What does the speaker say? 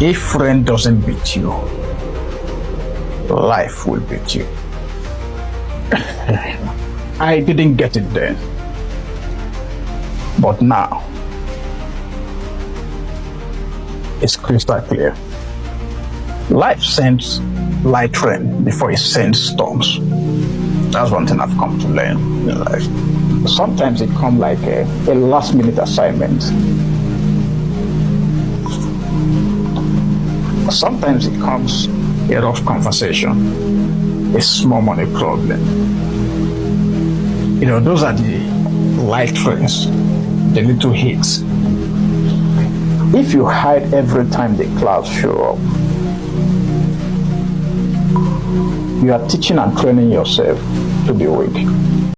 If rain doesn't beat you, life will beat you. I didn't get it then. But now, it's crystal clear. Life sends light rain before it sends storms. That's one thing I've come to learn in life. Sometimes it comes like a last-minute assignment. Sometimes it comes a rough conversation, a small money problem. You know, those are the light rains, the little hits. If you hide every time the clouds show up, you are teaching and training yourself to be weak.